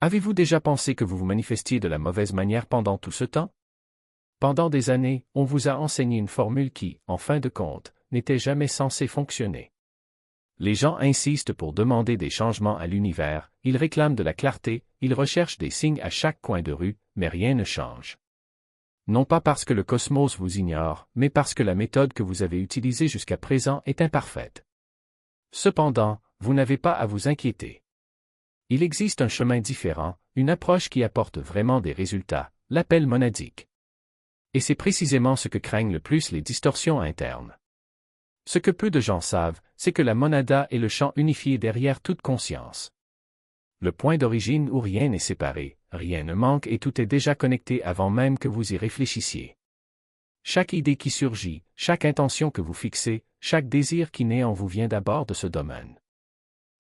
Avez-vous déjà pensé que vous vous manifestiez de la mauvaise manière pendant tout ce temps? Pendant des années, on vous a enseigné une formule qui, en fin de compte, n'était jamais censée fonctionner. Les gens insistent pour demander des changements à l'univers, ils réclament de la clarté, ils recherchent des signes à chaque coin de rue, mais rien ne change. Non pas parce que le cosmos vous ignore, mais parce que la méthode que vous avez utilisée jusqu'à présent est imparfaite. Cependant, vous n'avez pas à vous inquiéter. Il existe un chemin différent, une approche qui apporte vraiment des résultats, l'appel monadique. Et c'est précisément ce que craignent le plus les distorsions internes. Ce que peu de gens savent, c'est que la monada est le champ unifié derrière toute conscience. Le point d'origine où rien n'est séparé, rien ne manque et tout est déjà connecté avant même que vous y réfléchissiez. Chaque idée qui surgit, chaque intention que vous fixez, chaque désir qui naît en vous vient d'abord de ce domaine.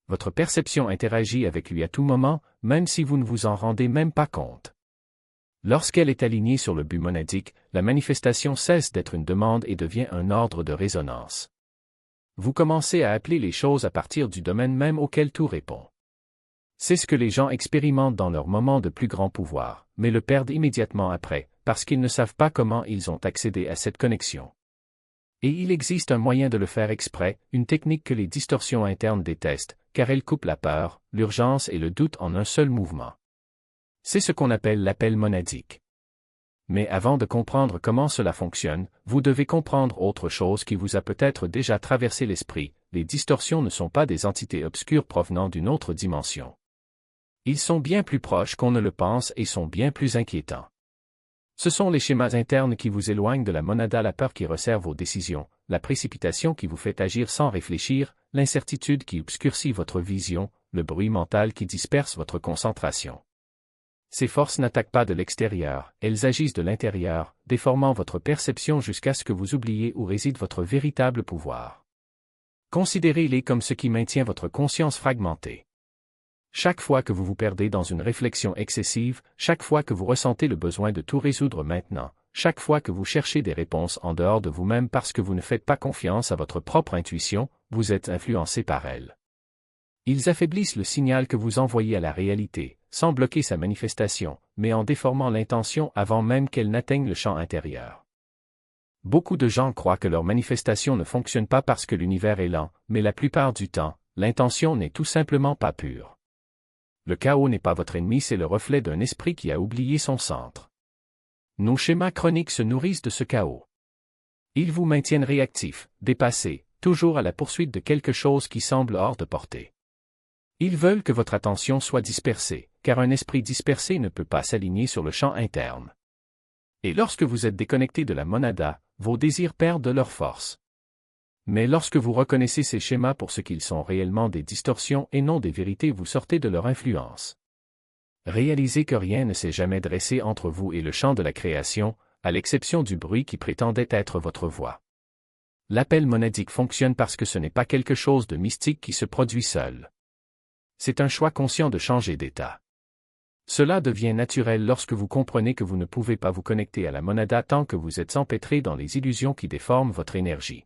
Votre perception interagit avec lui à tout moment, même si vous ne vous en rendez même pas compte. Lorsqu'elle est alignée sur le but monadique, la manifestation cesse d'être une demande et devient un ordre de résonance. Vous commencez à appeler les choses à partir du domaine même auquel tout répond. C'est ce que les gens expérimentent dans leur moment de plus grand pouvoir, mais le perdent immédiatement après, parce qu'ils ne savent pas comment ils ont accédé à cette connexion. Et il existe un moyen de le faire exprès, une technique que les distorsions internes détestent, car elle coupe la peur, l'urgence et le doute en un seul mouvement. C'est ce qu'on appelle l'appel monadique. Mais avant de comprendre comment cela fonctionne, vous devez comprendre autre chose qui vous a peut-être déjà traversé l'esprit, les distorsions ne sont pas des entités obscures provenant d'une autre dimension. Ils sont bien plus proches qu'on ne le pense et sont bien plus inquiétants. Ce sont les schémas internes qui vous éloignent de la monada, la peur qui resserre vos décisions, la précipitation qui vous fait agir sans réfléchir, l'incertitude qui obscurcit votre vision, le bruit mental qui disperse votre concentration. Ces forces n'attaquent pas de l'extérieur, elles agissent de l'intérieur, déformant votre perception jusqu'à ce que vous oubliez où réside votre véritable pouvoir. Considérez-les comme ce qui maintient votre conscience fragmentée. Chaque fois que vous vous perdez dans une réflexion excessive, chaque fois que vous ressentez le besoin de tout résoudre maintenant, chaque fois que vous cherchez des réponses en dehors de vous-même parce que vous ne faites pas confiance à votre propre intuition, vous êtes influencé par elle. Ils affaiblissent le signal que vous envoyez à la réalité, sans bloquer sa manifestation, mais en déformant l'intention avant même qu'elle n'atteigne le champ intérieur. Beaucoup de gens croient que leur manifestation ne fonctionne pas parce que l'univers est lent, mais la plupart du temps, l'intention n'est tout simplement pas pure. Le chaos n'est pas votre ennemi, c'est le reflet d'un esprit qui a oublié son centre. Nos schémas chroniques se nourrissent de ce chaos. Ils vous maintiennent réactifs, dépassés, toujours à la poursuite de quelque chose qui semble hors de portée. Ils veulent que votre attention soit dispersée, car un esprit dispersé ne peut pas s'aligner sur le champ interne. Et lorsque vous êtes déconnecté de la monada, vos désirs perdent de leur force. Mais lorsque vous reconnaissez ces schémas pour ce qu'ils sont réellement, des distorsions et non des vérités, vous sortez de leur influence. Réalisez que rien ne s'est jamais dressé entre vous et le champ de la création, à l'exception du bruit qui prétendait être votre voix. L'appel monadique fonctionne parce que ce n'est pas quelque chose de mystique qui se produit seul. C'est un choix conscient de changer d'état. Cela devient naturel lorsque vous comprenez que vous ne pouvez pas vous connecter à la monada tant que vous êtes empêtré dans les illusions qui déforment votre énergie.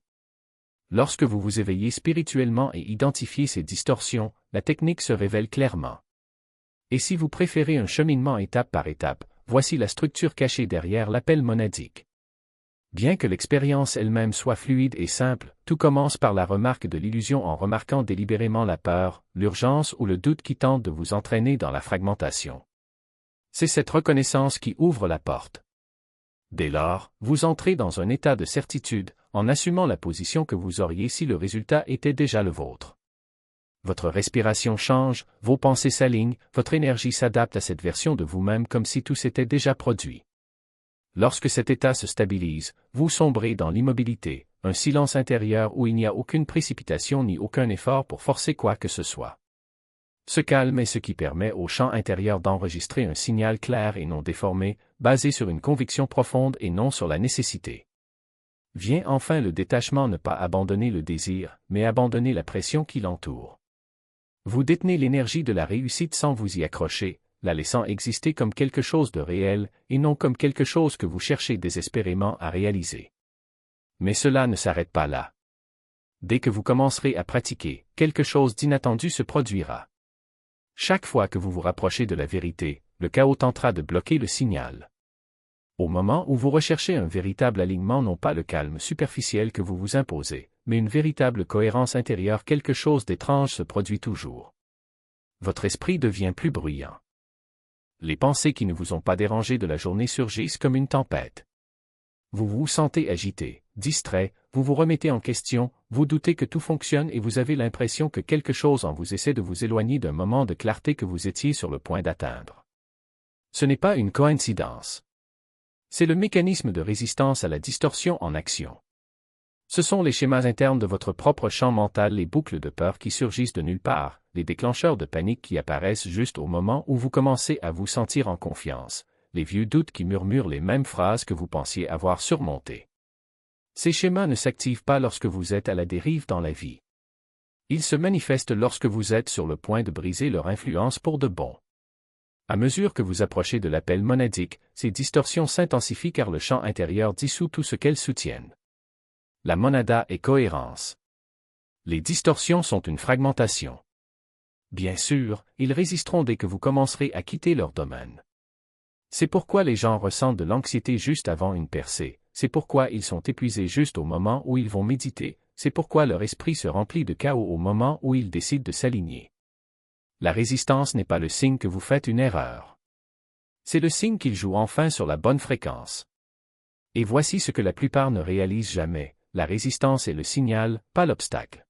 Lorsque vous vous éveillez spirituellement et identifiez ces distorsions, la technique se révèle clairement. Et si vous préférez un cheminement étape par étape, voici la structure cachée derrière l'appel monadique. Bien que l'expérience elle-même soit fluide et simple, tout commence par la remarque de l'illusion en remarquant délibérément la peur, l'urgence ou le doute qui tente de vous entraîner dans la fragmentation. C'est cette reconnaissance qui ouvre la porte. Dès lors, vous entrez dans un état de certitude, en assumant la position que vous auriez si le résultat était déjà le vôtre. Votre respiration change, vos pensées s'alignent, votre énergie s'adapte à cette version de vous-même comme si tout s'était déjà produit. Lorsque cet état se stabilise, vous sombrez dans l'immobilité, un silence intérieur où il n'y a aucune précipitation ni aucun effort pour forcer quoi que ce soit. Ce calme est ce qui permet au champ intérieur d'enregistrer un signal clair et non déformé, basé sur une conviction profonde et non sur la nécessité. Vient enfin le détachement, ne pas abandonner le désir, mais abandonner la pression qui l'entoure. Vous détenez l'énergie de la réussite sans vous y accrocher, la laissant exister comme quelque chose de réel, et non comme quelque chose que vous cherchez désespérément à réaliser. Mais cela ne s'arrête pas là. Dès que vous commencerez à pratiquer, quelque chose d'inattendu se produira. Chaque fois que vous vous rapprochez de la vérité, le chaos tentera de bloquer le signal. Au moment où vous recherchez un véritable alignement, non pas le calme superficiel que vous vous imposez, mais une véritable cohérence intérieure, quelque chose d'étrange se produit toujours. Votre esprit devient plus bruyant. Les pensées qui ne vous ont pas dérangé de la journée surgissent comme une tempête. Vous vous sentez agité, distrait, vous vous remettez en question, vous doutez que tout fonctionne et vous avez l'impression que quelque chose en vous essaie de vous éloigner d'un moment de clarté que vous étiez sur le point d'atteindre. Ce n'est pas une coïncidence. C'est le mécanisme de résistance à la distorsion en action. Ce sont les schémas internes de votre propre champ mental, les boucles de peur qui surgissent de nulle part, les déclencheurs de panique qui apparaissent juste au moment où vous commencez à vous sentir en confiance, les vieux doutes qui murmurent les mêmes phrases que vous pensiez avoir surmontées. Ces schémas ne s'activent pas lorsque vous êtes à la dérive dans la vie. Ils se manifestent lorsque vous êtes sur le point de briser leur influence pour de bon. À mesure que vous approchez de l'appel monadique, ces distorsions s'intensifient car le champ intérieur dissout tout ce qu'elles soutiennent. La monada est cohérence. Les distorsions sont une fragmentation. Bien sûr, ils résisteront dès que vous commencerez à quitter leur domaine. C'est pourquoi les gens ressentent de l'anxiété juste avant une percée, c'est pourquoi ils sont épuisés juste au moment où ils vont méditer, c'est pourquoi leur esprit se remplit de chaos au moment où ils décident de s'aligner. La résistance n'est pas le signe que vous faites une erreur. C'est le signe qu'ils jouent enfin sur la bonne fréquence. Et voici ce que la plupart ne réalisent jamais, la résistance est le signal, pas l'obstacle.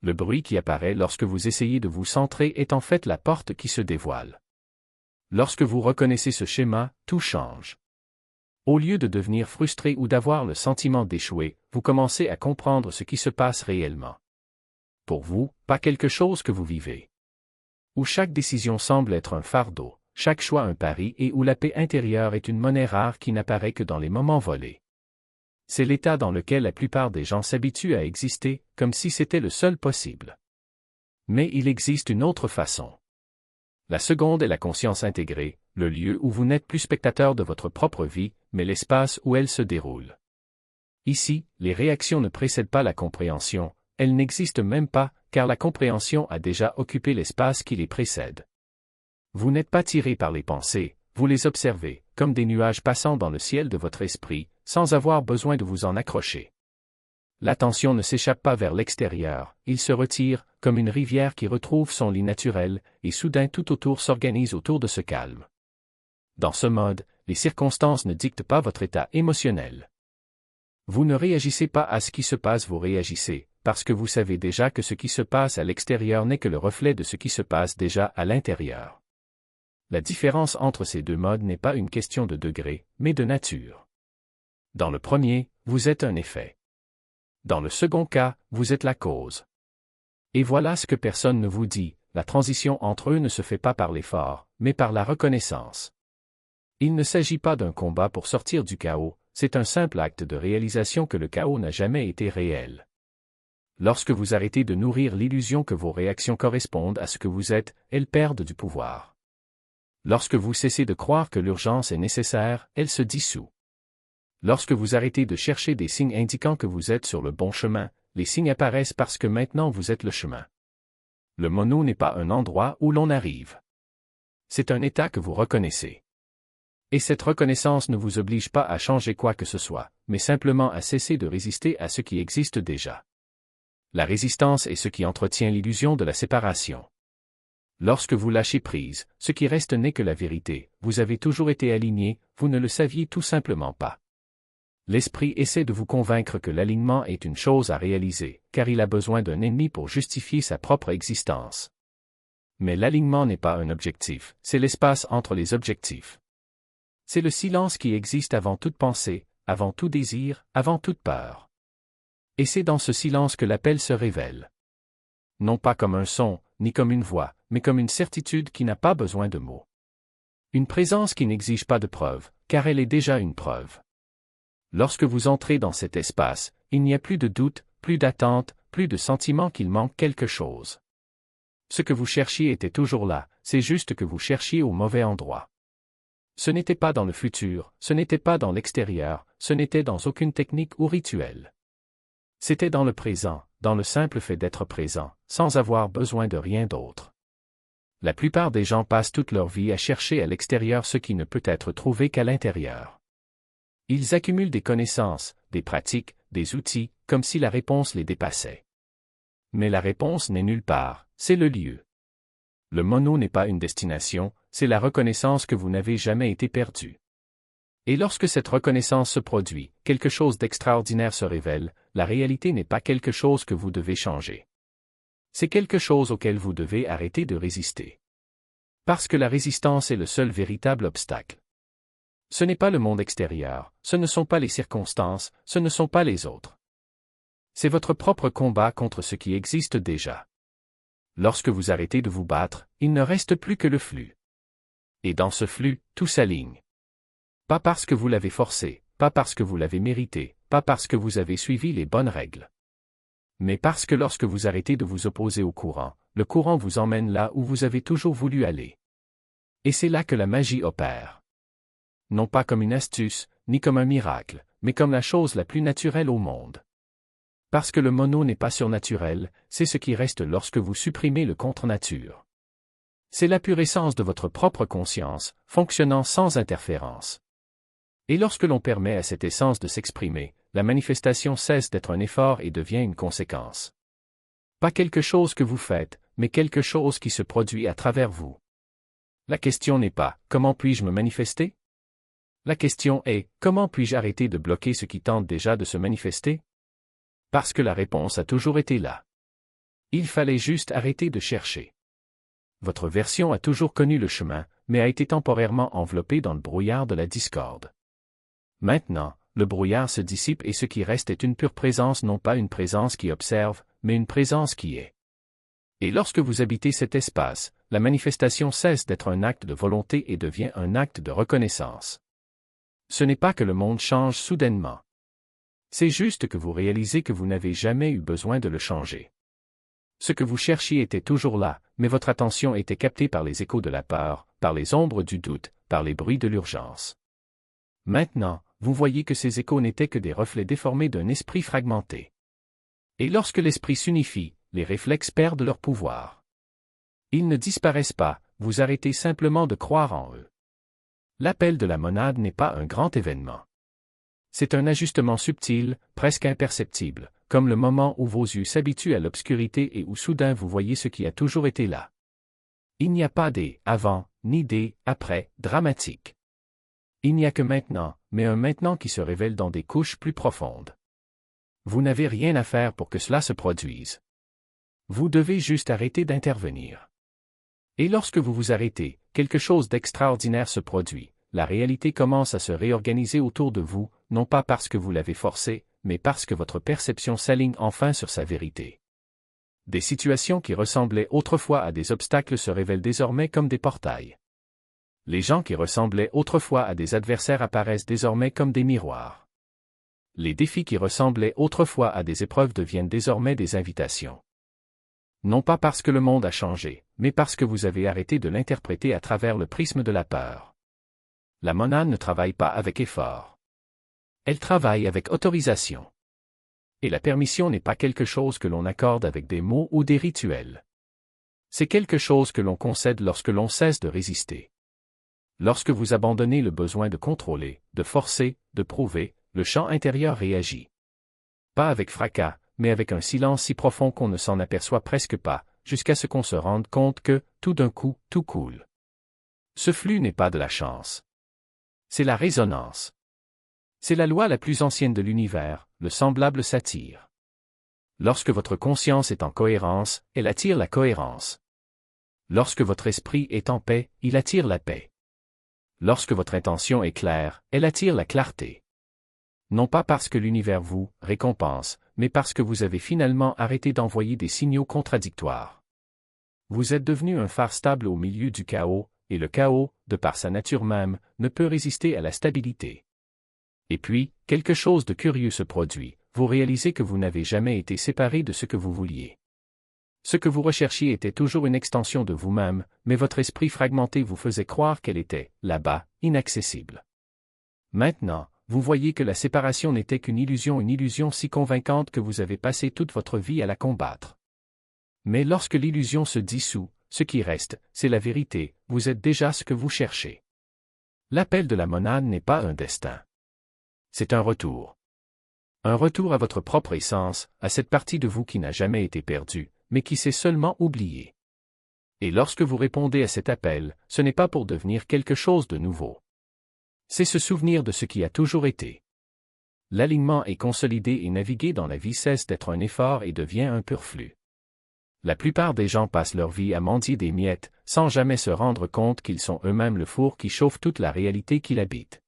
Le bruit qui apparaît lorsque vous essayez de vous centrer est en fait la porte qui se dévoile. Lorsque vous reconnaissez ce schéma, tout change. Au lieu de devenir frustré ou d'avoir le sentiment d'échouer, vous commencez à comprendre ce qui se passe réellement. Pour vous, pas quelque chose que vous vivez. Où chaque décision semble être un fardeau, chaque choix un pari et où la paix intérieure est une monnaie rare qui n'apparaît que dans les moments volés. C'est l'état dans lequel la plupart des gens s'habituent à exister, comme si c'était le seul possible. Mais il existe une autre façon. La seconde est la conscience intégrée, le lieu où vous n'êtes plus spectateur de votre propre vie, mais l'espace où elle se déroule. Ici, les réactions ne précèdent pas la compréhension, elles n'existent même pas, car la compréhension a déjà occupé l'espace qui les précède. Vous n'êtes pas tiré par les pensées, vous les observez, comme des nuages passant dans le ciel de votre esprit, sans avoir besoin de vous en accrocher. L'attention ne s'échappe pas vers l'extérieur, il se retire, comme une rivière qui retrouve son lit naturel, et soudain tout autour s'organise autour de ce calme. Dans ce mode, les circonstances ne dictent pas votre état émotionnel. Vous ne réagissez pas à ce qui se passe, vous réagissez, parce que vous savez déjà que ce qui se passe à l'extérieur n'est que le reflet de ce qui se passe déjà à l'intérieur. La différence entre ces deux modes n'est pas une question de degré, mais de nature. Dans le premier, vous êtes un effet. Dans le second cas, vous êtes la cause. Et voilà ce que personne ne vous dit, la transition entre eux ne se fait pas par l'effort, mais par la reconnaissance. Il ne s'agit pas d'un combat pour sortir du chaos, c'est un simple acte de réalisation que le chaos n'a jamais été réel. Lorsque vous arrêtez de nourrir l'illusion que vos réactions correspondent à ce que vous êtes, elles perdent du pouvoir. Lorsque vous cessez de croire que l'urgence est nécessaire, elle se dissout. Lorsque vous arrêtez de chercher des signes indiquant que vous êtes sur le bon chemin, les signes apparaissent parce que maintenant vous êtes le chemin. Le mono n'est pas un endroit où l'on arrive. C'est un état que vous reconnaissez. Et cette reconnaissance ne vous oblige pas à changer quoi que ce soit, mais simplement à cesser de résister à ce qui existe déjà. La résistance est ce qui entretient l'illusion de la séparation. Lorsque vous lâchez prise, ce qui reste n'est que la vérité, vous avez toujours été aligné, vous ne le saviez tout simplement pas. L'esprit essaie de vous convaincre que l'alignement est une chose à réaliser, car il a besoin d'un ennemi pour justifier sa propre existence. Mais l'alignement n'est pas un objectif, c'est l'espace entre les objectifs. C'est le silence qui existe avant toute pensée, avant tout désir, avant toute peur. Et c'est dans ce silence que l'appel se révèle. Non pas comme un son, ni comme une voix, mais comme une certitude qui n'a pas besoin de mots. Une présence qui n'exige pas de preuve, car elle est déjà une preuve. Lorsque vous entrez dans cet espace, il n'y a plus de doute, plus d'attente, plus de sentiment qu'il manque quelque chose. Ce que vous cherchiez était toujours là, c'est juste que vous cherchiez au mauvais endroit. Ce n'était pas dans le futur, ce n'était pas dans l'extérieur, ce n'était dans aucune technique ou rituel. C'était dans le présent, dans le simple fait d'être présent, sans avoir besoin de rien d'autre. La plupart des gens passent toute leur vie à chercher à l'extérieur ce qui ne peut être trouvé qu'à l'intérieur. Ils accumulent des connaissances, des pratiques, des outils, comme si la réponse les dépassait. Mais la réponse n'est nulle part, c'est le lieu. Le mono n'est pas une destination, c'est la reconnaissance que vous n'avez jamais été perdu. Et lorsque cette reconnaissance se produit, quelque chose d'extraordinaire se révèle, la réalité n'est pas quelque chose que vous devez changer. C'est quelque chose auquel vous devez arrêter de résister. Parce que la résistance est le seul véritable obstacle. Ce n'est pas le monde extérieur, ce ne sont pas les circonstances, ce ne sont pas les autres. C'est votre propre combat contre ce qui existe déjà. Lorsque vous arrêtez de vous battre, il ne reste plus que le flux. Et dans ce flux, tout s'aligne. Pas parce que vous l'avez forcé, pas parce que vous l'avez mérité, pas parce que vous avez suivi les bonnes règles. Mais parce que lorsque vous arrêtez de vous opposer au courant, le courant vous emmène là où vous avez toujours voulu aller. Et c'est là que la magie opère. Non pas comme une astuce, ni comme un miracle, mais comme la chose la plus naturelle au monde. Parce que le mono n'est pas surnaturel, c'est ce qui reste lorsque vous supprimez le contre-nature. C'est la pure essence de votre propre conscience, fonctionnant sans interférence. Et lorsque l'on permet à cette essence de s'exprimer, la manifestation cesse d'être un effort et devient une conséquence. Pas quelque chose que vous faites, mais quelque chose qui se produit à travers vous. La question n'est pas « Comment puis-je me manifester ?» La question est « Comment puis-je arrêter de bloquer ce qui tente déjà de se manifester ?» Parce que la réponse a toujours été là. Il fallait juste arrêter de chercher. Votre version a toujours connu le chemin, mais a été temporairement enveloppée dans le brouillard de la discorde. Maintenant, le brouillard se dissipe et ce qui reste est une pure présence, non pas une présence qui observe, mais une présence qui est. Et lorsque vous habitez cet espace, la manifestation cesse d'être un acte de volonté et devient un acte de reconnaissance. Ce n'est pas que le monde change soudainement. C'est juste que vous réalisez que vous n'avez jamais eu besoin de le changer. Ce que vous cherchiez était toujours là, mais votre attention était captée par les échos de la peur, par les ombres du doute, par les bruits de l'urgence. Maintenant, vous voyez que ces échos n'étaient que des reflets déformés d'un esprit fragmenté. Et lorsque l'esprit s'unifie, les réflexes perdent leur pouvoir. Ils ne disparaissent pas, vous arrêtez simplement de croire en eux. L'appel de la monade n'est pas un grand événement. C'est un ajustement subtil, presque imperceptible, comme le moment où vos yeux s'habituent à l'obscurité et où soudain vous voyez ce qui a toujours été là. Il n'y a pas des « avant » ni des « après » dramatiques. Il n'y a que maintenant, mais un maintenant qui se révèle dans des couches plus profondes. Vous n'avez rien à faire pour que cela se produise. Vous devez juste arrêter d'intervenir. Et lorsque vous vous arrêtez, quelque chose d'extraordinaire se produit. La réalité commence à se réorganiser autour de vous, non pas parce que vous l'avez forcé, mais parce que votre perception s'aligne enfin sur sa vérité. Des situations qui ressemblaient autrefois à des obstacles se révèlent désormais comme des portails. Les gens qui ressemblaient autrefois à des adversaires apparaissent désormais comme des miroirs. Les défis qui ressemblaient autrefois à des épreuves deviennent désormais des invitations. Non pas parce que le monde a changé, mais parce que vous avez arrêté de l'interpréter à travers le prisme de la peur. La monade ne travaille pas avec effort. Elle travaille avec autorisation. Et la permission n'est pas quelque chose que l'on accorde avec des mots ou des rituels. C'est quelque chose que l'on concède lorsque l'on cesse de résister. Lorsque vous abandonnez le besoin de contrôler, de forcer, de prouver, le champ intérieur réagit. Pas avec fracas, mais avec un silence si profond qu'on ne s'en aperçoit presque pas, jusqu'à ce qu'on se rende compte que, tout d'un coup, tout coule. Ce flux n'est pas de la chance. C'est la résonance. C'est la loi la plus ancienne de l'univers, le semblable s'attire. Lorsque votre conscience est en cohérence, elle attire la cohérence. Lorsque votre esprit est en paix, il attire la paix. Lorsque votre intention est claire, elle attire la clarté. Non pas parce que l'univers vous récompense, mais parce que vous avez finalement arrêté d'envoyer des signaux contradictoires. Vous êtes devenu un phare stable au milieu du chaos, et le chaos, de par sa nature même, ne peut résister à la stabilité. Et puis, quelque chose de curieux se produit, vous réalisez que vous n'avez jamais été séparé de ce que vous vouliez. Ce que vous recherchiez était toujours une extension de vous-même, mais votre esprit fragmenté vous faisait croire qu'elle était, là-bas, inaccessible. Maintenant, vous voyez que la séparation n'était qu'une illusion si convaincante que vous avez passé toute votre vie à la combattre. Mais lorsque l'illusion se dissout, ce qui reste, c'est la vérité, vous êtes déjà ce que vous cherchez. L'appel de la monade n'est pas un destin. C'est un retour. Un retour à votre propre essence, à cette partie de vous qui n'a jamais été perdue, mais qui s'est seulement oubliée. Et lorsque vous répondez à cet appel, ce n'est pas pour devenir quelque chose de nouveau. C'est se souvenir de ce qui a toujours été. L'alignement est consolidé et naviguer dans la vie cesse d'être un effort et devient un pur flux. La plupart des gens passent leur vie à mendier des miettes, sans jamais se rendre compte qu'ils sont eux-mêmes le four qui chauffe toute la réalité qui l'habite.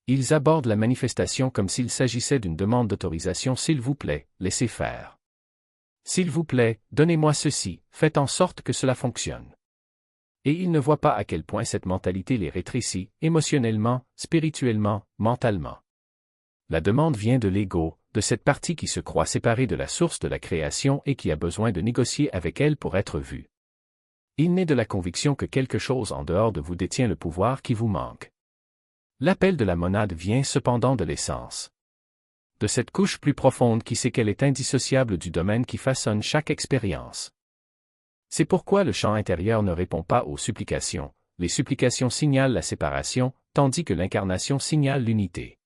Ils abordent la manifestation comme s'il s'agissait d'une demande d'autorisation. S'il vous plaît, laissez faire. S'il vous plaît, donnez-moi ceci, faites en sorte que cela fonctionne. Et ils ne voient pas à quel point cette mentalité les rétrécit, émotionnellement, spirituellement, mentalement. La demande vient de l'ego, de cette partie qui se croit séparée de la source de la création et qui a besoin de négocier avec elle pour être vue. Il naît de la conviction que quelque chose en dehors de vous détient le pouvoir qui vous manque. L'appel de la monade vient cependant de l'essence. De cette couche plus profonde qui sait qu'elle est indissociable du domaine qui façonne chaque expérience. C'est pourquoi le chant intérieur ne répond pas aux supplications, les supplications signalent la séparation, tandis que l'incarnation signale l'unité.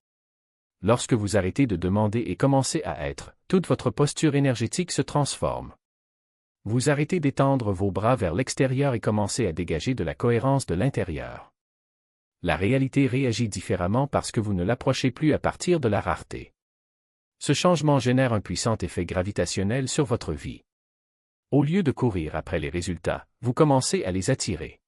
Lorsque vous arrêtez de demander et commencez à être, toute votre posture énergétique se transforme. Vous arrêtez d'étendre vos bras vers l'extérieur et commencez à dégager de la cohérence de l'intérieur. La réalité réagit différemment parce que vous ne l'approchez plus à partir de la rareté. Ce changement génère un puissant effet gravitationnel sur votre vie. Au lieu de courir après les résultats, vous commencez à les attirer.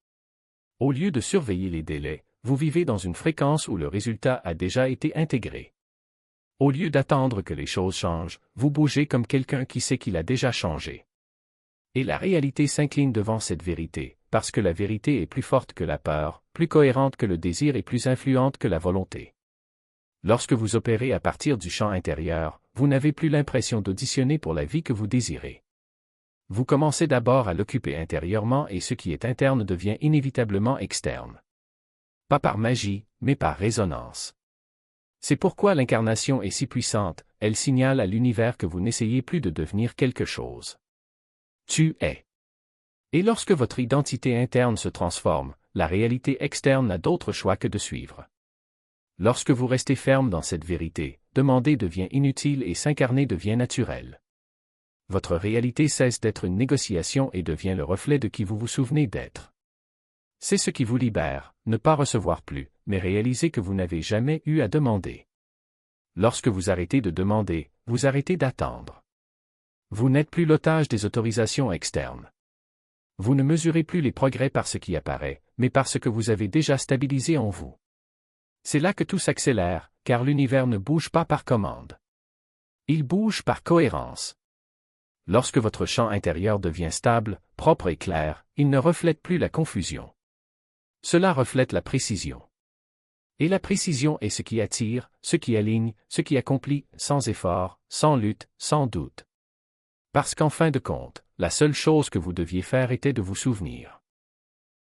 Au lieu de surveiller les délais, vous vivez dans une fréquence où le résultat a déjà été intégré. Au lieu d'attendre que les choses changent, vous bougez comme quelqu'un qui sait qu'il a déjà changé. Et la réalité s'incline devant cette vérité, parce que la vérité est plus forte que la peur, plus cohérente que le désir et plus influente que la volonté. Lorsque vous opérez à partir du champ intérieur, vous n'avez plus l'impression d'auditionner pour la vie que vous désirez. Vous commencez d'abord à l'occuper intérieurement et ce qui est interne devient inévitablement externe. Pas par magie, mais par résonance. C'est pourquoi l'incarnation est si puissante, elle signale à l'univers que vous n'essayez plus de devenir quelque chose. Tu es. Et lorsque votre identité interne se transforme, la réalité externe n'a d'autre choix que de suivre. Lorsque vous restez ferme dans cette vérité, demander devient inutile et s'incarner devient naturel. Votre réalité cesse d'être une négociation et devient le reflet de qui vous vous souvenez d'être. C'est ce qui vous libère, ne pas recevoir plus, mais réaliser que vous n'avez jamais eu à demander. Lorsque vous arrêtez de demander, vous arrêtez d'attendre. Vous n'êtes plus l'otage des autorisations externes. Vous ne mesurez plus les progrès par ce qui apparaît, mais par ce que vous avez déjà stabilisé en vous. C'est là que tout s'accélère, car l'univers ne bouge pas par commande. Il bouge par cohérence. Lorsque votre champ intérieur devient stable, propre et clair, il ne reflète plus la confusion. Cela reflète la précision. Et la précision est ce qui attire, ce qui aligne, ce qui accomplit, sans effort, sans lutte, sans doute. Parce qu'en fin de compte, la seule chose que vous deviez faire était de vous souvenir.